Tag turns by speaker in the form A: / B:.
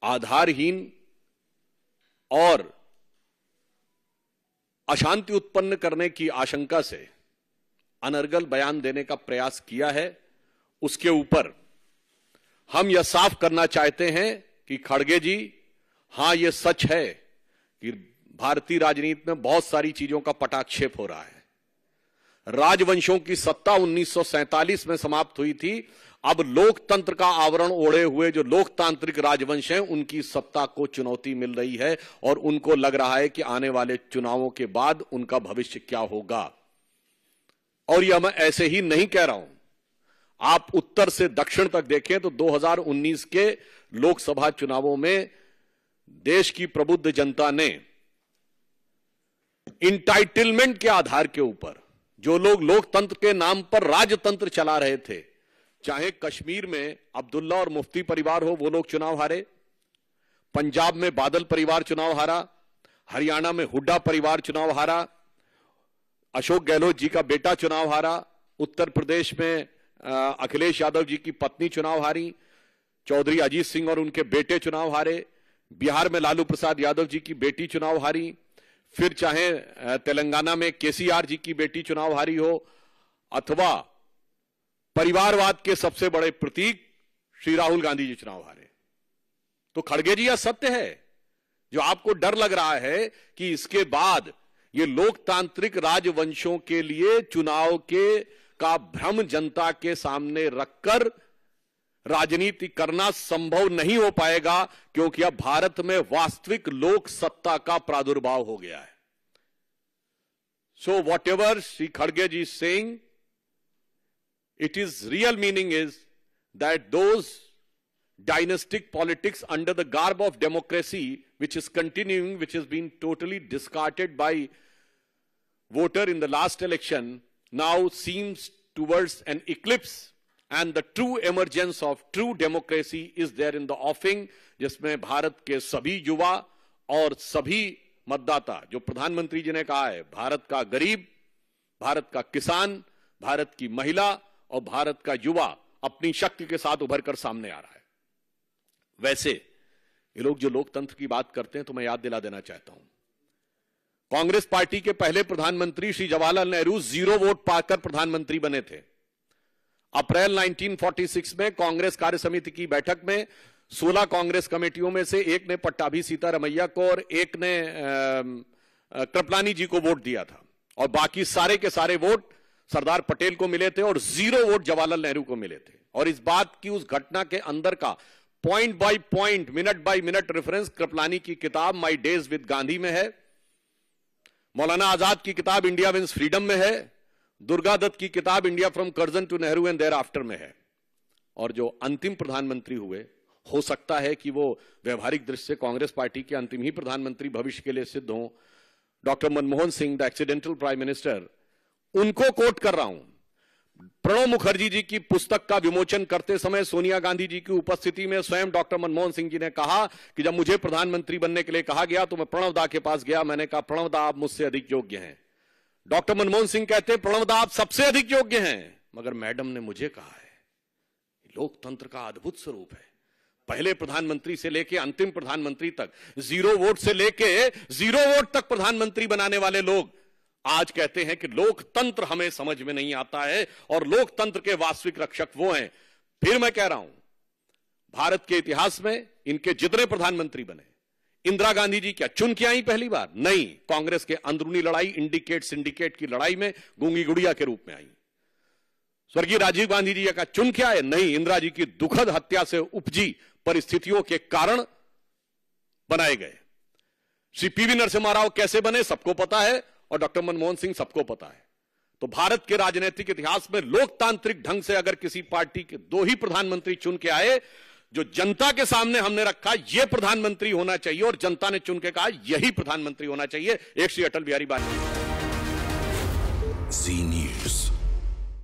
A: आधारहीन और अशांति उत्पन्न करने की आशंका से अनर्गल बयान देने का प्रयास किया है, उसके ऊपर हम यह साफ करना चाहते हैं कि खड़गे जी, हां यह सच है कि भारतीय राजनीति में बहुत सारी चीजों का पटाक्षेप हो रहा है। राजवंशों की सत्ता 1947 में समाप्त हुई थी। अब लोकतंत्र का आवरण ओढ़े हुए जो लोकतांत्रिक राजवंश हैं, उनकी सत्ता को चुनौती मिल रही है और उनको लग रहा है कि आने वाले चुनावों के बाद उनका भविष्य क्या होगा। और यह मैं ऐसे ही नहीं कह रहा हूं। आप उत्तर से दक्षिण तक देखें तो 2019 के लोकसभा चुनावों में देश की प्रबुद्ध जनता ने इंटाइटलमेंट के आधार के ऊपर जो लोग लोकतंत्र के नाम पर राजतंत्र चला रहे थे, चाहे कश्मीर में अब्दुल्ला और मुफ्ती परिवार हो, वो लोग चुनाव हारे, पंजाब में बादल परिवार चुनाव हारा, हरियाणा में हुड्डा परिवार चुनाव हारा, अशोक गहलोत जी का बेटा चुनाव हारा, उत्तर प्रदेश में अखिलेश यादव जी की पत्नी चुनाव हारी, चौधरी अजीत सिंह और उनके बेटे चुनाव हारे, बिहार में लालू प्रसाद यादव जी की बेटी चुनाव हारी, फिर चाहे तेलंगाना में केसीआर जी की बेटी चुनाव हारी हो, अथवा परिवारवाद के सबसे बड़े प्रतीक श्री राहुल गांधी जी चुनाव हारे। तो खड़गे जी, यह सत्य है। जो आपको डर लग रहा है कि इसके बाद ये लोकतांत्रिक राजवंशों के लिए चुनाव का भ्रम जनता के सामने रखकर राजनीति करना संभव नहीं हो पाएगा, क्योंकि अब भारत में वास्तविक लोक सत्ता का प्रादुर्भाव हो गया है। सो वॉट एवर श्री खड़गे जी saying, it is real meaning is that those dynastic politics under the garb of democracy, which is continuing, which has been totally discarded by voter in the last election, now seems towards an eclipse, and the true emergence of true democracy is there in the offing, जिसमें भारत के सभी युवा और सभी मतदाता, जो प्रधानमंत्री जी ने कहा है, भारत का गरीब, भारत का किसान, भारत की महिला और भारत का युवा अपनी शक्ति के साथ उभर कर सामने आ रहा है। वैसे ये लोग जो लोकतंत्र की बात करते हैं, तो मैं याद दिला देना चाहता हूं, कांग्रेस पार्टी के पहले प्रधानमंत्री श्री जवाहरलाल नेहरू 0 वोट पाकर प्रधानमंत्री बने थे। अप्रैल 1946 में कांग्रेस कार्य समिति की बैठक में 16 कांग्रेस कमेटियों में से एक ने पट्टाभी सीतारमैया को और एक ने कृपलानी जी को वोट दिया था, और बाकी सारे के सारे वोट सरदार पटेल को मिले थे और 0 वोट जवाहरलाल नेहरू को मिले थे। और इस बात की, उस घटना के अंदर का point by point, minute by minute reference Kripalani की किताब माई डेज विद गांधी में है, मौलाना आजाद की किताब इंडिया विंस फ्रीडम में है, दुर्गा दत्त की किताब India from Curzon to Nehru and thereafter में है। और जो अंतिम प्रधानमंत्री हुए, हो सकता है कि वो व्यवहारिक दृष्टि से कांग्रेस पार्टी के अंतिम ही प्रधानमंत्री भविष्य के लिए सिद्ध हों, doctor Manmohan Singh, the accidental prime minister, उनको कोट कर रहा हूं। प्रणब मुखर्जी जी की पुस्तक का विमोचन करते समय सोनिया गांधी जी की उपस्थिति में स्वयं डॉक्टर मनमोहन सिंह जी ने कहा कि जब मुझे प्रधानमंत्री बनने के लिए कहा गया तो मैं प्रणब दा के पास गया, मैंने कहा प्रणब दा आप मुझसे अधिक योग्य हैं। डॉक्टर मनमोहन सिंह कहते हैं प्रणब दा आप सबसे अधिक योग्य हैं, मगर मैडम ने मुझे कहा है। लोकतंत्र का अद्भुत स्वरूप है। पहले प्रधानमंत्री से लेकर अंतिम प्रधानमंत्री तक, 0 वोट से लेकर 0 वोट तक प्रधानमंत्री बनाने वाले लोग आज कहते हैं कि लोकतंत्र हमें समझ में नहीं आता है, और लोकतंत्र के वास्तविक रक्षक वो हैं। फिर मैं कह रहा हूं, भारत के इतिहास में इनके जितने प्रधानमंत्री बने, इंदिरा गांधी जी क्या चुन के आई पहली बार? नहीं, कांग्रेस के अंदरूनी लड़ाई, इंडिकेट सिंडिकेट की लड़ाई में गूंगी गुड़िया के रूप में आई। स्वर्गीय राजीव गांधी जी का चुन के आए? नहीं, इंदिरा जी की दुखद हत्या से उपजी परिस्थितियों के कारण बनाए गए। श्री पीवी नरसिम्हा राव कैसे बने सबको पता है, और डॉक्टर मनमोहन सिंह सबको पता है। तो भारत के राजनीतिक इतिहास में लोकतांत्रिक ढंग से अगर किसी पार्टी के 2 ही प्रधानमंत्री चुन के आए, जो जनता के सामने हमने रखा यह प्रधानमंत्री होना चाहिए, और जनता ने चुन के कहा यही प्रधानमंत्री होना चाहिए, एक श्री अटल बिहारी वाजपेयी।